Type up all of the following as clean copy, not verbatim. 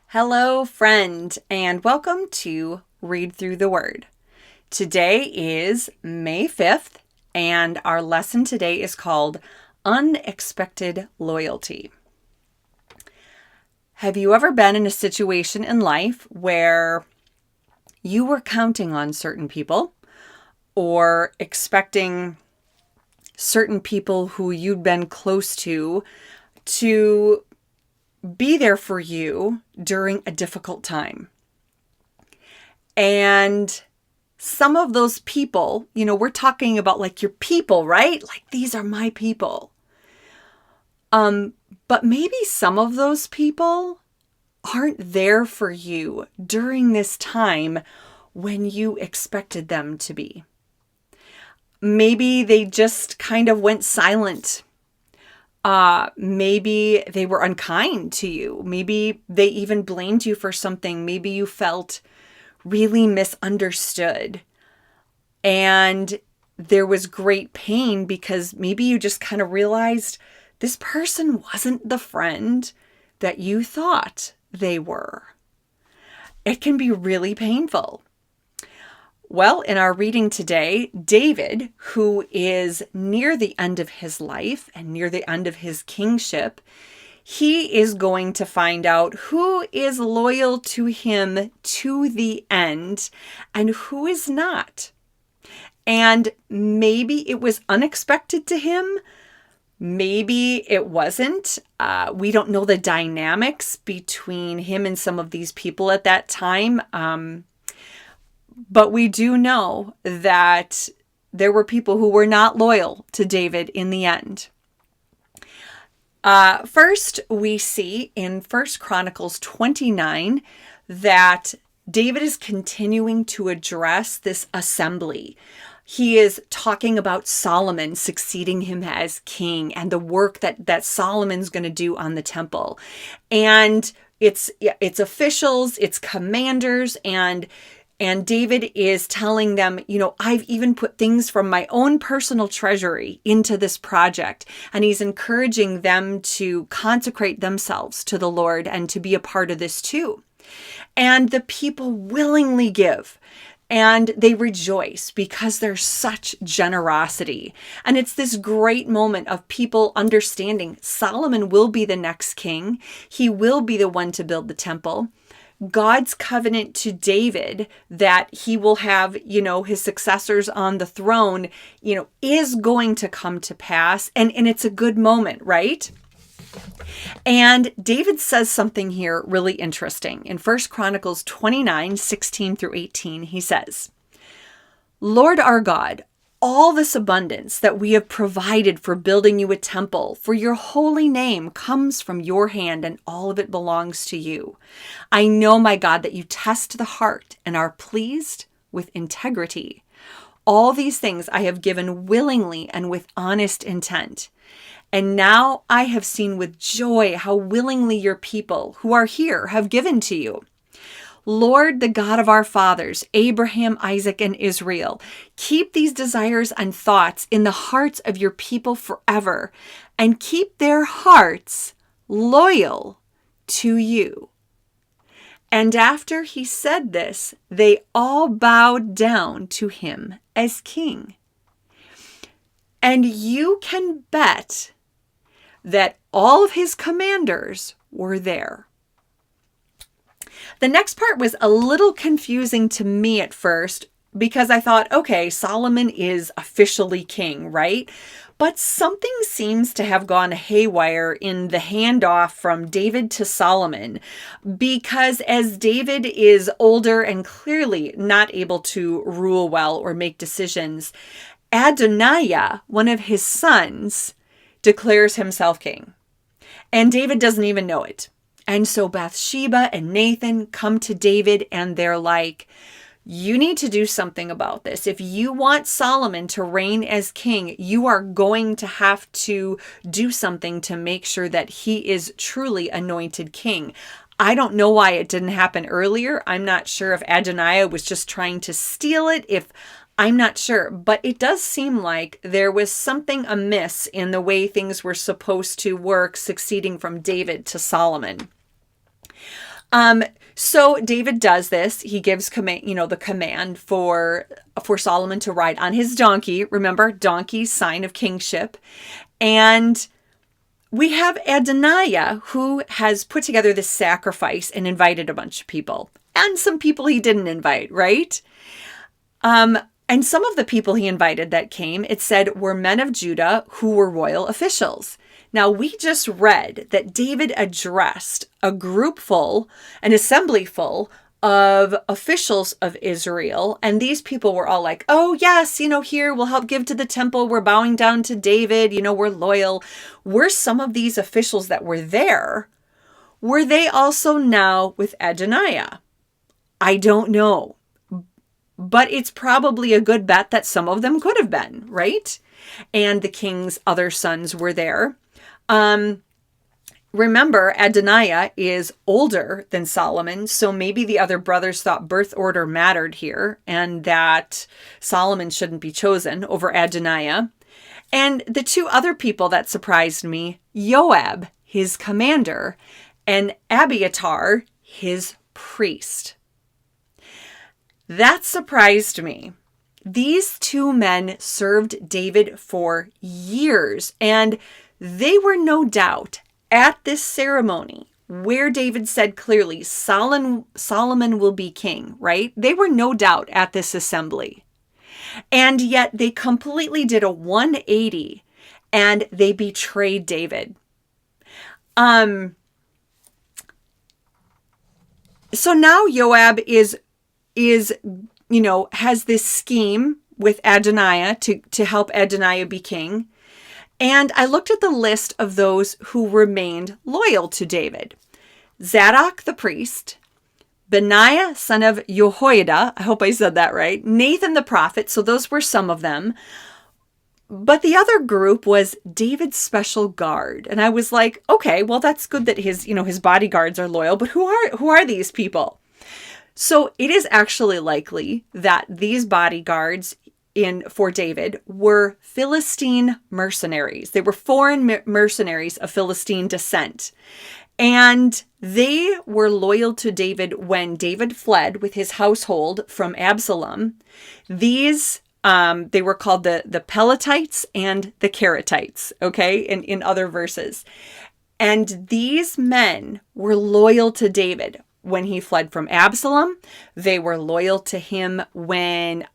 Hello, friend, and welcome to Read Through the Word. Today is May 5th, and our lesson today is called Unexpected Loyalty. Have you ever been in a situation in life where you were counting on certain people or expecting certain people who you'd been close to be there for you during a difficult time? And some of those people, we're talking about like your people, right? Like these are my people. But maybe some of those people aren't there for you during this time when you expected them to be. Maybe they just kind of went silent. Maybe they were unkind to you. Maybe they even blamed you for something. Maybe you felt really misunderstood. And there was great pain because maybe you just kind of realized this person wasn't the friend that you thought they were. It can be really painful. Well, in our reading today, David, who is near the end of his life and near the end of his kingship, he is going to find out who is loyal to him to the end and who is not. And maybe it was unexpected to him. Maybe it wasn't. We don't know the dynamics between him and some of these people at that time. But we do know that there were people who were not loyal to David in the end. First, we see in 1 Chronicles 29 that David is continuing to address this assembly. He is talking about Solomon succeeding him as king and the work that Solomon's going to do on the temple. And it's officials, it's commanders, and David is telling them, I've even put things from my own personal treasury into this project. And he's encouraging them to consecrate themselves to the Lord and to be a part of this too. And the people willingly give. And they rejoice because there's such generosity. And it's this great moment of people understanding Solomon will be the next king. He will be the one to build the temple. God's covenant to David that he will have, his successors on the throne, is going to come to pass. And it's a good moment, right? And David says something here really interesting. In 1 Chronicles 29, 16 through 18, he says, Lord our God, all this abundance that we have provided for building you a temple for your holy name comes from your hand, and all of it belongs to you. I know, my God, that you test the heart and are pleased with integrity. All these things I have given willingly and with honest intent. And now I have seen with joy how willingly your people who are here have given to you. Lord, the God of our fathers, Abraham, Isaac, and Israel, keep these desires and thoughts in the hearts of your people forever, and keep their hearts loyal to you. And after he said this, they all bowed down to him as king. And you can bet that all of his commanders were there. The next part was a little confusing to me at first because I thought, okay, Solomon is officially king, right? But something seems to have gone haywire in the handoff from David to Solomon, because as David is older and clearly not able to rule well or make decisions, Adoniah, one of his sons, declares himself king. And David doesn't even know it. And so Bathsheba and Nathan come to David and they're like, you need to do something about this. If you want Solomon to reign as king, you are going to have to do something to make sure that he is truly anointed king. I don't know why it didn't happen earlier. I'm not sure if Adoniah was just trying to steal it, if I'm not sure, but it does seem like there was something amiss in the way things were supposed to work, succeeding from David to Solomon. So David does this. He gives the command for Solomon to ride on his donkey. Remember, donkey, sign of kingship. And we have Adoniah, who has put together this sacrifice and invited a bunch of people. And some people he didn't invite, right? And some of the people he invited that came, it said, were men of Judah who were royal officials. Now, we just read that David addressed a group full, an assembly full of officials of Israel. And these people were all like, oh, yes, here, we'll help give to the temple. We're bowing down to David. We're loyal. Were some of these officials that were there, were they also now with Adoniah? I don't know. But it's probably a good bet that some of them could have been, right? And the king's other sons were there. Remember, Adoniah is older than Solomon, so maybe the other brothers thought birth order mattered here and that Solomon shouldn't be chosen over Adoniah. And the two other people that surprised me, Joab, his commander, and Abiathar, his priest. That surprised me. These two men served David for years, and they were no doubt at this ceremony where David said clearly, Solomon will be king, right? They were no doubt at this assembly. And yet they completely did a 180 and they betrayed David. So now Joab has this scheme with Adoniah to help Adoniah be king. And I looked at the list of those who remained loyal to David. Zadok the priest, Benaiah son of Jehoiada, I hope I said that right, Nathan the prophet, so those were some of them. But the other group was David's special guard. And I was like, okay, well, that's good that his bodyguards are loyal, but who are these people? So it is actually likely that these bodyguards for David were Philistine mercenaries. They were foreign mercenaries of Philistine descent. And they were loyal to David when David fled with his household from Absalom. These, they were called the Pelatites and the Karatites, okay, in other verses. And these men were loyal to David when he fled from Absalom. They were loyal to him when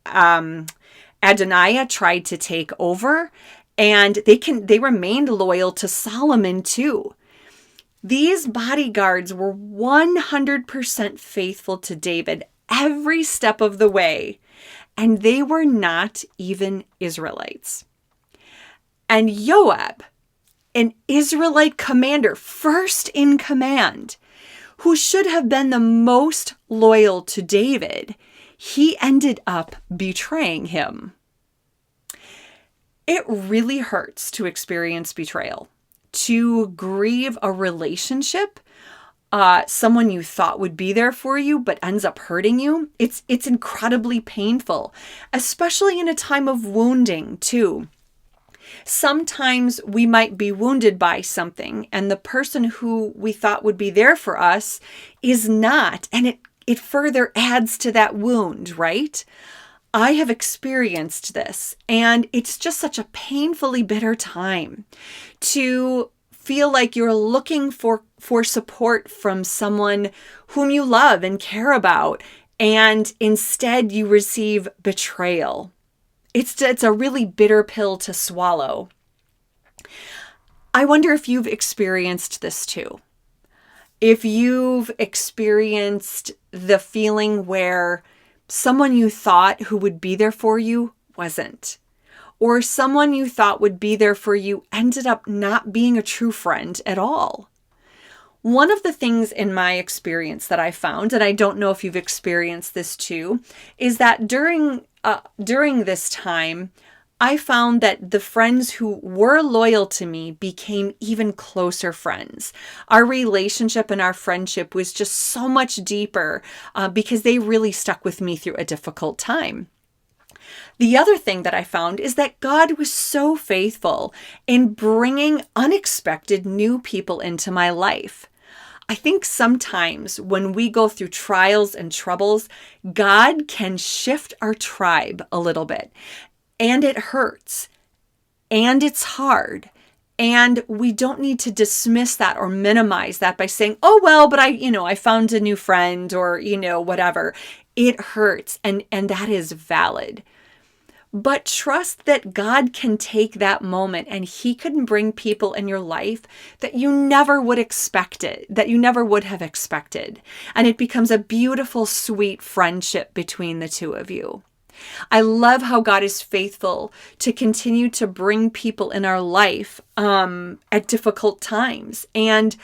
Adoniah tried to take over, and they remained loyal to Solomon too. These bodyguards were 100% faithful to David every step of the way, and they were not even Israelites. And Joab, an Israelite commander, first in command, who should have been the most loyal to David, he ended up betraying him. It really hurts to experience betrayal, to grieve a relationship, someone you thought would be there for you but ends up hurting you. It's incredibly painful, especially in a time of wounding too. Sometimes we might be wounded by something and the person who we thought would be there for us is not, and it further adds to that wound, right? I have experienced this, and it's just such a painfully bitter time to feel like you're looking for support from someone whom you love and care about, and instead you receive betrayal. It's a really bitter pill to swallow. I wonder if you've experienced this too. If you've experienced the feeling where someone you thought who would be there for you wasn't, or someone you thought would be there for you ended up not being a true friend at all. One of the things in my experience that I found, and I don't know if you've experienced this too, is that during this time, I found that the friends who were loyal to me became even closer friends. Our relationship and our friendship was just so much deeper because they really stuck with me through a difficult time. The other thing that I found is that God was so faithful in bringing unexpected new people into my life. I think sometimes when we go through trials and troubles, God can shift our tribe a little bit. And it hurts. And it's hard. And we don't need to dismiss that or minimize that by saying, oh, well, but I found a new friend or, whatever. It hurts. And that is valid. But trust that God can take that moment and he can bring people in your life that you never would have expected. And it becomes a beautiful, sweet friendship between the two of you. I love how God is faithful to continue to bring people in our life at difficult times. And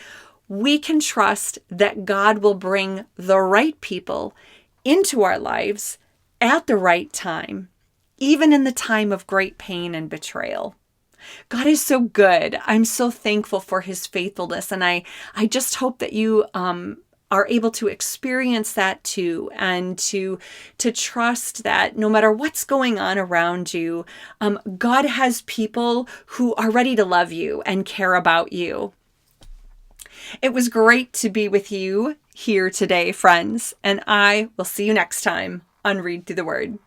we can trust that God will bring the right people into our lives at the right time, even in the time of great pain and betrayal. God is so good. I'm so thankful for his faithfulness. And I just hope that you are able to experience that too, and to trust that no matter what's going on around you, God has people who are ready to love you and care about you. It was great to be with you here today, friends, and I will see you next time on Read Through the Word.